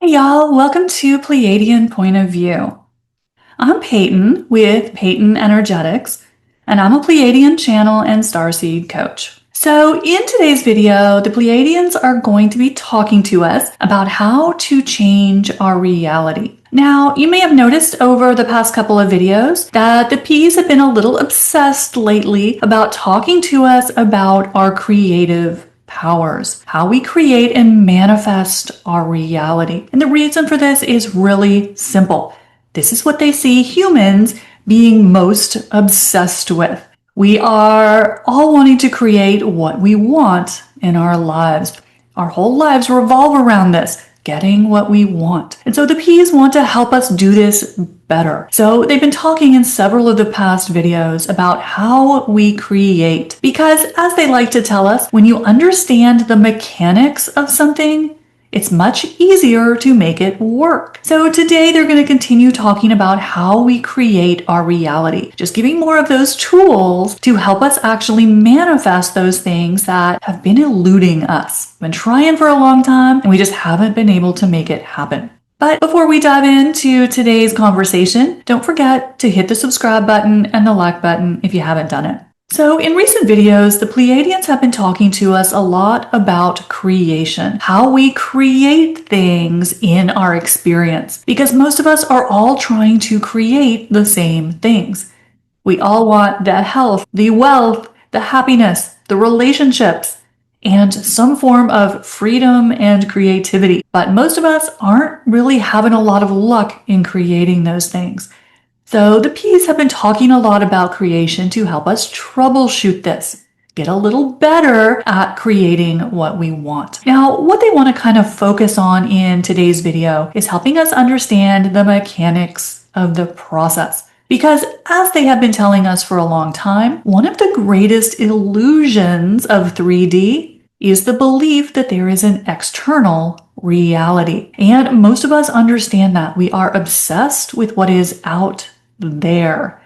Hey y'all, welcome to Pleiadian Point of View. I'm Peyton with Peyton Energetics, and I'm a Pleiadian channel and starseed coach. So in today's video, the Pleiadians are going to be talking to us about how to change our reality. Now, you may have noticed over the past couple of videos that the P's have been a little obsessed lately about talking to us about our creative powers, how we create and manifest our reality. And the reason for this is really simple. This is what they see humans being most obsessed with. We are all wanting to create what we want in our lives. Our whole lives revolve around this, getting what we want. And so the P's want to help us do this better. So they've been talking in several of the past videos about how we create. Because as they like to tell us, when you understand the mechanics of something, it's much easier to make it work. So today they're going to continue talking about how we create our reality, just giving more of those tools to help us actually manifest those things that have been eluding us. We've been trying for a long time and we just haven't been able to make it happen. But before we dive into today's conversation, don't forget to hit the subscribe button and the like button if you haven't done it. So in recent videos, the Pleiadians have been talking to us a lot about creation, how we create things in our experience, because most of us are all trying to create the same things. We all want the health, the wealth, the happiness, the relationships, and some form of freedom and creativity. But most of us aren't really having a lot of luck in creating those things. So the P's have been talking a lot about creation to help us troubleshoot this, get a little better at creating what we want. Now, what they want to kind of focus on in today's video is helping us understand the mechanics of the process. Because as they have been telling us for a long time, one of the greatest illusions of 3D is the belief that there is an external reality. And most of us understand that. We are obsessed with what is out there.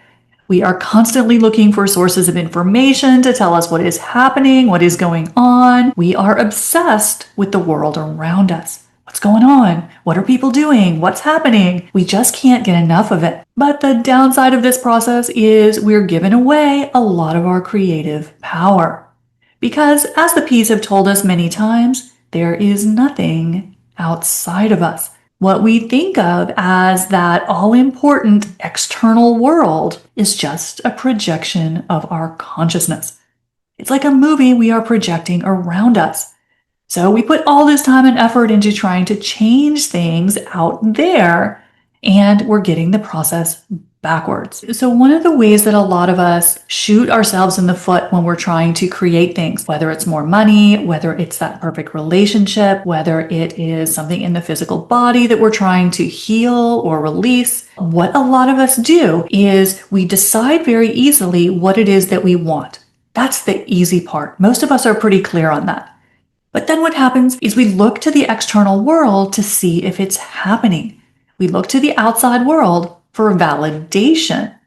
We are constantly looking for sources of information to tell us what is happening, what is going on. We are obsessed with the world around us. What's going on? What are people doing? What's happening? We just can't get enough of it. But the downside of this process is we're giving away a lot of our creative power. Because as the P's have told us many times, there is nothing outside of us. What we think of as that all-important external world is just a projection of our consciousness. It's like a movie we are projecting around us. So we put all this time and effort into trying to change things out there, and we're getting the process backwards. So one of the ways that a lot of us shoot ourselves in the foot when we're trying to create things, whether it's more money, whether it's that perfect relationship, whether it is something in the physical body that we're trying to heal or release, what a lot of us do is we decide very easily what it is that we want. That's the easy part. Most of us are pretty clear on that. But then what happens is we look to the external world to see if it's happening. We look to the outside world for validation.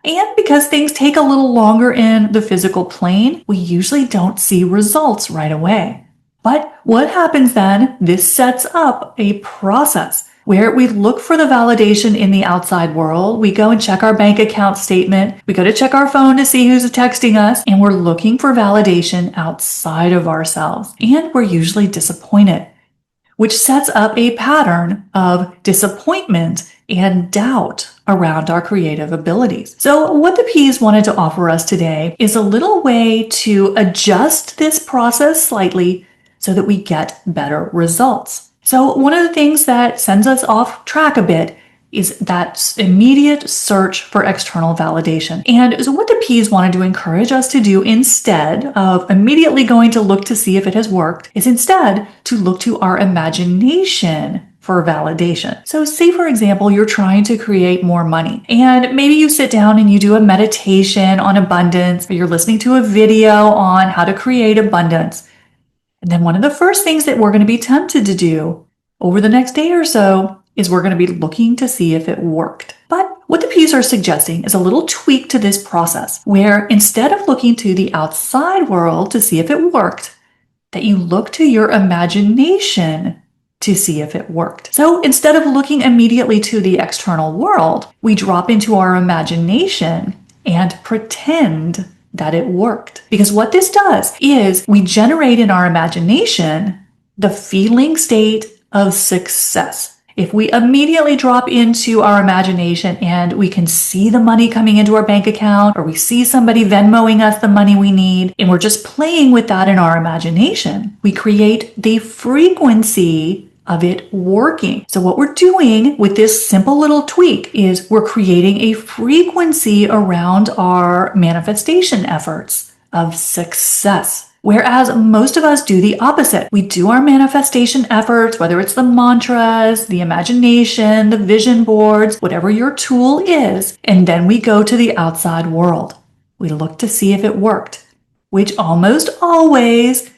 And because things take a little longer in the physical plane, we usually don't see results right away. But what happens then? This sets up a process where we look for the validation in the outside world. We go and check our bank account statement. We go to check our phone to see who's texting us, and we're looking for validation outside of ourselves. And we're usually disappointed, which sets up a pattern of disappointment and doubt around our creative abilities. So what the P's wanted to offer us today is a little way to adjust this process slightly so that we get better results. So one of the things that sends us off track a bit is that immediate search for external validation. And so what the P's wanted to encourage us to do instead of immediately going to look to see if it has worked is instead to look to our imagination for validation. So say, for example, you're trying to create more money, and maybe you sit down and you do a meditation on abundance, or you're listening to a video on how to create abundance. And then one of the first things that we're going to be tempted to do over the next day or so is we're going to be looking to see if it worked. But what the P's are suggesting is a little tweak to this process, where instead of looking to the outside world to see if it worked, that you look to your imagination to see if it worked. So instead of looking immediately to the external world, we drop into our imagination and pretend that it worked. Because what this does is we generate in our imagination the feeling state of success. If we immediately drop into our imagination and we can see the money coming into our bank account, or we see somebody Venmoing us the money we need, and we're just playing with that in our imagination, we create the frequency of it working. So what we're doing with this simple little tweak is we're creating a frequency around our manifestation efforts of success. Whereas most of us do the opposite. We do our manifestation efforts, whether it's the mantras, the imagination, the vision boards, whatever your tool is, and then we go to the outside world. We look to see if it worked, which almost always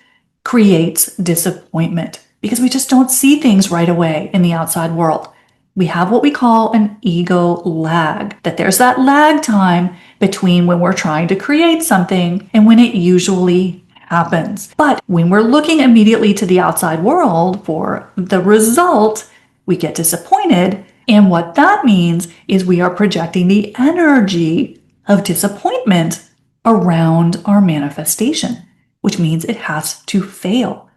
creates disappointment because we just don't see things right away in the outside world. We have what we call an ego lag, that there's that lag time between when we're trying to create something and when it usually happens. But when we're looking immediately to the outside world for the result, we get disappointed. And what that means is we are projecting the energy of disappointment around our manifestation, which means it has to fail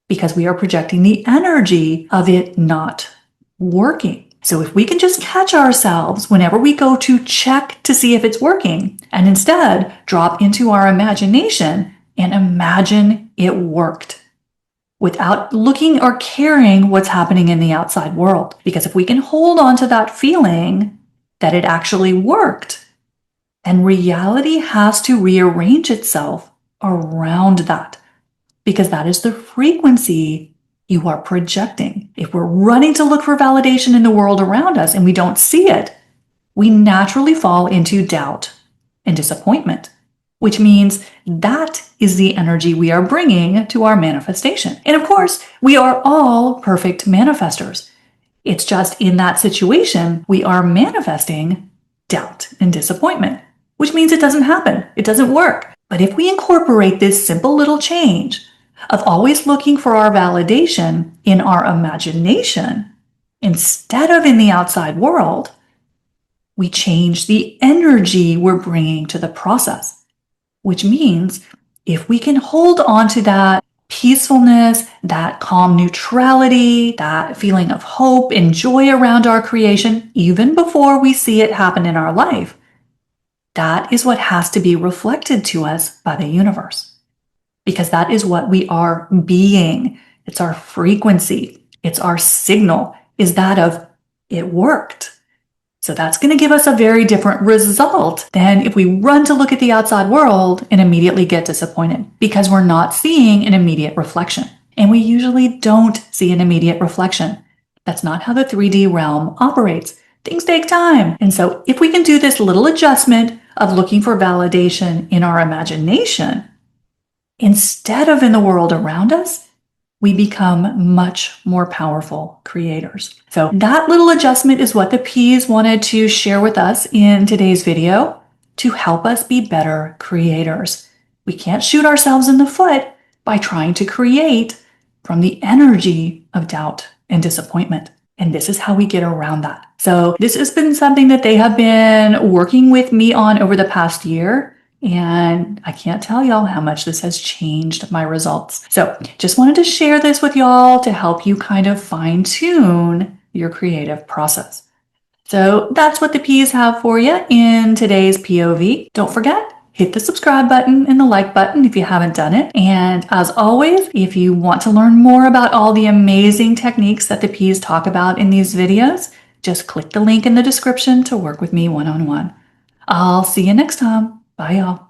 because we are projecting the energy of it not working. So if we can just catch ourselves whenever we go to check to see if it's working and instead drop into our imagination and imagine it worked without looking or caring what's happening in the outside world. Because if we can hold on to that feeling that it actually worked, then reality has to rearrange itself around that, because that is the frequency you are projecting. If we're running to look for validation in the world around us and we don't see it, we naturally fall into doubt and disappointment, which means that is the energy we are bringing to our manifestation. And of course, we are all perfect manifestors. It's just in that situation, we are manifesting doubt and disappointment, which means it doesn't happen. It doesn't work. But if we incorporate this simple little change of always looking for our validation in our imagination instead of in the outside world, we change the energy we're bringing to the process. Which means if we can hold on to that peacefulness, that calm neutrality, that feeling of hope and joy around our creation, even before we see it happen in our life, that is what has to be reflected to us by the universe. Because that is what we are being. It's our frequency. It's our signal, is that of it worked. So that's going to give us a very different result than if we run to look at the outside world and immediately get disappointed because we're not seeing an immediate reflection. And we usually don't see an immediate reflection. That's not how the 3D realm operates. Things take time. And so if we can do this little adjustment of looking for validation in our imagination instead of in the world around us, we become much more powerful creators. So that little adjustment is what the P's wanted to share with us in today's video to help us be better creators. We can't shoot ourselves in the foot by trying to create from the energy of doubt and disappointment. And this is how we get around that. So this has been something that they have been working with me on over the past year. And I can't tell y'all how much this has changed my results. So just wanted to share this with y'all to help you kind of fine tune your creative process. So that's what the P's have for you in today's POV. Don't forget, hit the subscribe button and the like button if you haven't done it. And as always, if you want to learn more about all the amazing techniques that the P's talk about in these videos, just click the link in the description to work with me one-on-one. I'll see you next time. Bye, y'all.